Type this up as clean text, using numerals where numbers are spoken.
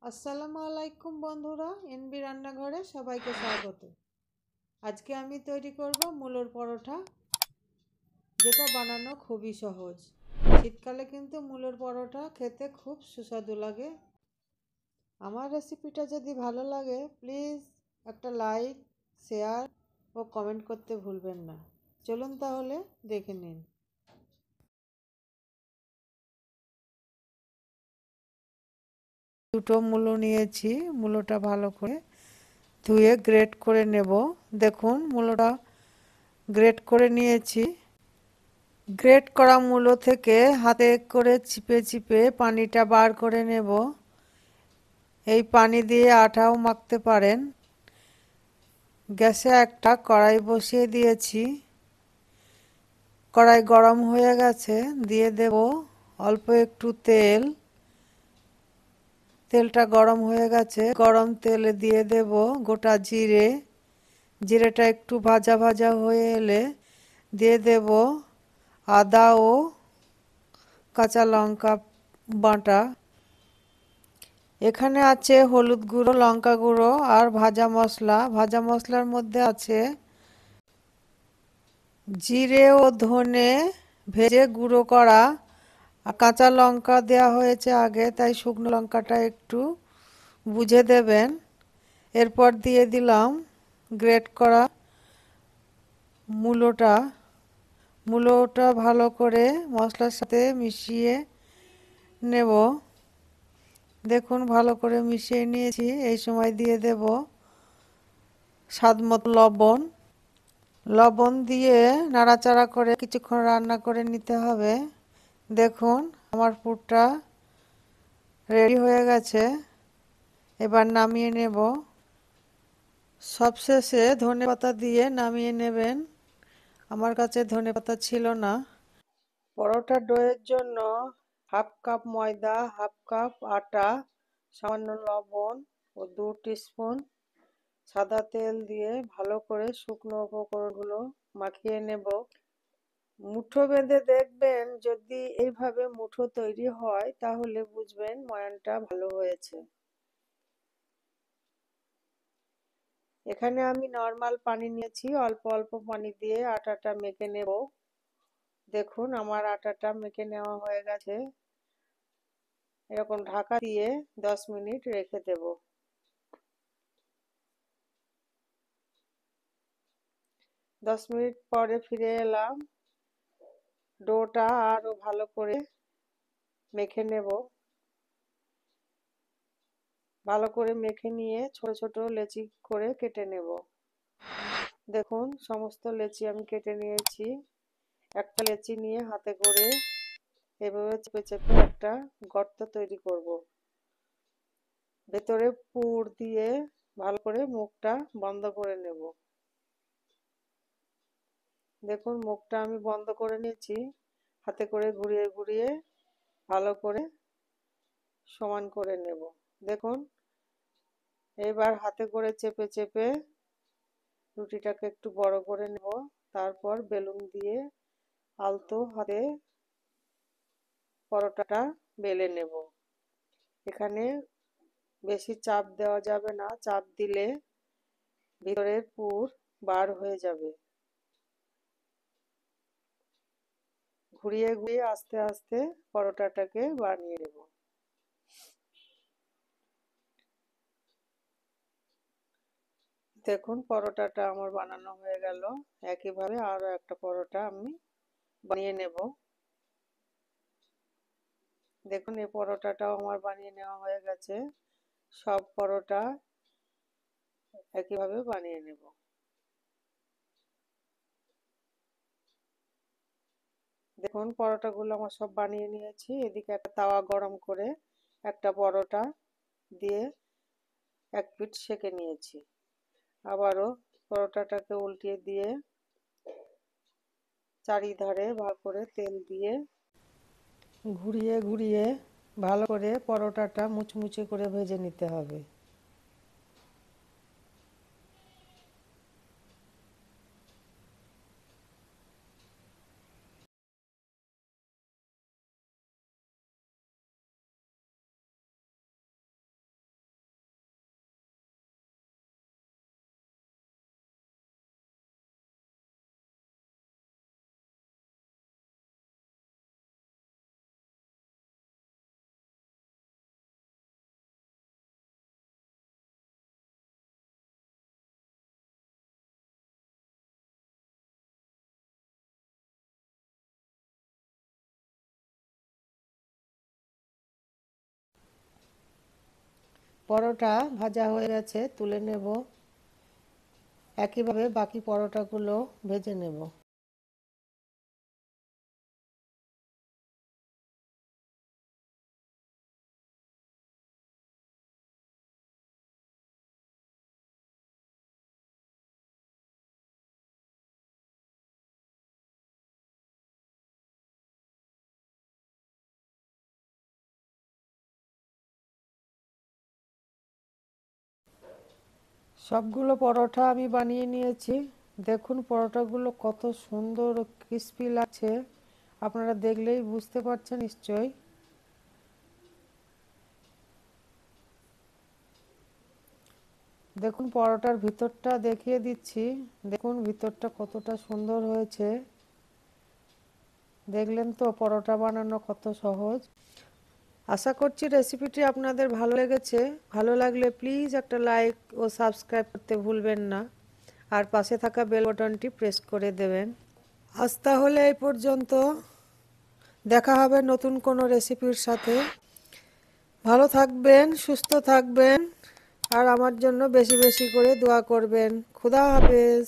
আসসালামু আলাইকুম বন্ধুরা, এনবি রান্নাঘরে সবাইকে স্বাগত। আজকে আমি তৈরি করব মূলোর পরোটা, যেটা বানানো খুবই সহজ। শীতকালে কিন্তু মূলোর পরোটা খেতে খুব সুস্বাদু লাগে। আমার রেসিপিটা যদি ভালো লাগে, প্লিজ একটা লাইক, শেয়ার ও কমেন্ট করতে ভুলবেন না। চলুন তাহলে দেখে নিন। দুটো মূলো নিয়েছি। মূলোটা ভালো করে ধুয়ে গ্রেট করে নেব। দেখুন, মূলোটা গ্রেট করে নিয়েছি। গ্রেট করা মূলো থেকে হাতে করে চিপে চিপে পানিটা বার করে নেব। এই পানি দিয়ে আটাও মাখতে পারেন। গ্যাসে একটা কড়াই বসিয়ে দিয়েছি। কড়াই গরম হয়ে গেছে, দিয়ে দেব অল্প একটু তেল। তেলটা গরম হয়ে গেছে, গরম তেলে দিয়ে দেব গোটা জিরে। জিরেটা একটু ভাজা ভাজা হয়ে এলে দিয়ে দেব আদা ও কাঁচা লঙ্কা বাটা। এখানে আছে হলুদ গুঁড়ো, লঙ্কা গুঁড়ো আর ভাজা মশলা। ভাজা মশলার মধ্যে আছে জিরে ও ধনে ভেজে গুঁড়ো করা, আর কাঁচা লঙ্কা দেওয়া হয়েছে আগে, তাই শুকনো লঙ্কাটা একটু বুঝে দেবেন। এরপর দিয়ে দিলাম গ্রেট করা মূলোটা। মূলোটা ভালো করে মশলার সাথে মিশিয়ে নেব। দেখুন, ভালো করে মিশিয়ে নিয়েছি। এই সময় দিয়ে দেব স্বাদমতো লবণ। লবণ দিয়ে নাড়াচাড়া করে কিছুক্ষণ রান্না করে নিতে হবে। দেখুন, আমার পুরটা রেডি হয়ে গেছে। এবার নামিয়ে নেব। সবশেষে ধনেপাতা দিয়ে নামিয়ে নেবেন। আমার কাছে ধনেপাতা ছিল না। পরোটা ডোয়ের জন্য হাফ কাপ ময়দা, হাফ কাপ আটা, সামান্য লবণ ও 2 টিস্পুন সাদা তেল দিয়ে ভালো করে শুকনো উপকরণগুলো মাখিয়ে নেব। মুঠো বেঁধে দেখবেন, যদি এইভাবে মুঠো তৈরি হয় তাহলে বুঝবেন ময়ানটা ভালো হয়েছে। এখানে আমি নর্মাল পানি নিয়েছি, অল্প অল্প পানি দিয়ে আটাটা মেখে নেব। দেখুন, আমার আটাটা মেখে নেওয়া হয়ে গেছে। এরকম ঢাকা দিয়ে 10 মিনিট রেখে দেব। 10 মিনিট পরে ফিরে এলাম। ডোটা আরো ভালো করে মেখে নেব। ভালো করে মেখে নিয়ে ছোট ছোট লেচি করে কেটে নেব। দেখুন, সমস্ত লেচি আমি কেটে নিয়েছি। একটা লেচি নিয়ে হাতে করে এভাবে চেপে চেপে একটা গর্ত তৈরি করব। ভেতরে পুর দিয়ে ভালো করে মুখটা বন্ধ করে নেব। দেখুন, মুখটা আমি বন্ধ করে নিয়েছি। হাতে করে ঘুরিয়ে ঘুরিয়ে ভালো করে সমান করে নেব। দেখুন, এবার হাতে করে চেপে চেপে রুটিটাকে একটু বড় করে নেব। তারপর বেলুন দিয়ে আলতো হাতে পরোটাটা বেলে নেব। এখানে বেশি চাপ দেওয়া যাবে না, চাপ দিলে ভিতরের পুর বার হয়ে যাবে। ঘুরিয়ে ঘুরিয়ে আস্তে আস্তে পরোটাটাকে বানিয়ে নেব। দেখুন, পরোটাটা আমার বানানো হয়ে গেল। একইভাবে আরো একটা পরোটা আমি বানিয়ে নেব। দেখুন, এই পরোটাটাও আমার বানিয়ে নেওয়া হয়ে গেছে। সব পরোটা একইভাবে বানিয়ে নেব। দেখুন, পরোটাগুলো আমার সব বানিয়ে নিয়েছি। এদিকে একটা তাওয়া গরম করে একটা পরোটা দিয়ে এক পিঠ সেঁকে নিয়েছি। আবারও পরোটাটাকে উল্টিয়ে দিয়ে চারিধারে ভালো করে তেল দিয়ে ঘুরিয়ে ঘুরিয়ে ভালো করে পরোটাটা মুচমুচে করে ভেজে নিতে হবে। পরোটা ভাজা হয়ে গেছে, তুলে নেব। একইভাবে বাকি পরোটাগুলো ভেজে নেব। সবগুলো পরোটা আমি বানিয়ে নিয়েছি। দেখুন পরোটাগুলো কত সুন্দর ও ক্রিস্পি লাগছে, আপনারা দেখলেই বুঝতে পারছেন নিশ্চয়ই। দেখুন পরোটার ভিতরটা দেখিয়ে দিচ্ছি। দেখুন ভিতরটা কতটা সুন্দর হয়েছে। দেখলেন তো পরোটা বানানো কত সহজ। আশা করছি রেসিপিটি আপনাদের ভালো লেগেছে। ভালো লাগলে প্লিজ একটা লাইক ও সাবস্ক্রাইব করতে ভুলবেন না, আর পাশে থাকা বেল বাটনটি প্রেস করে দেবেন। আজ তাহলে এই পর্যন্ত, দেখা হবে নতুন কোনো রেসিপির সাথে। ভালো থাকবেন, সুস্থ থাকবেন, আর আমার জন্য বেশি বেশি করে দোয়া করবেন। খুদা হাফেজ।